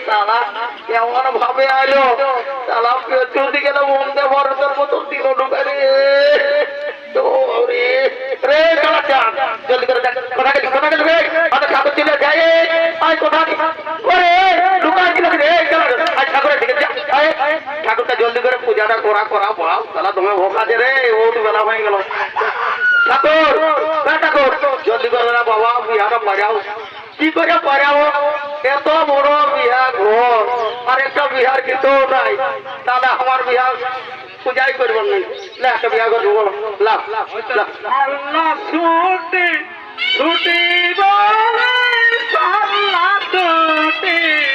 সালা কেমন ভাবে আইলো সালা পেছন দিকে না বন্ধে ভরতের মতো দিল ঢুকে রে রে কালাচা জলদি করে কোথা গেলি রে আমাদের ঠাকুর ছিল যাই আয় কোথা ওরে ঢুকাই দিল রে আয় ঠাকুরের দিকে আয় ঠাকুরটা জলদি করে পূজাটা করা বাপ সালা তুমি ভোকা দে রে ও তো বেলা হয়ে গেল ঠাকুর ঠাকুর জলদি করে না বাবা বিহাটা বাজাও কি করে পারাবো এত বড় বিহা ঘর আর একটা বিহার কিন্তু নাই দাদা আমার বিহা পূজাই করবেন না একটা বিহা করবো বলো লাভ আল্লাহ ছুটি ছুটি ছুটি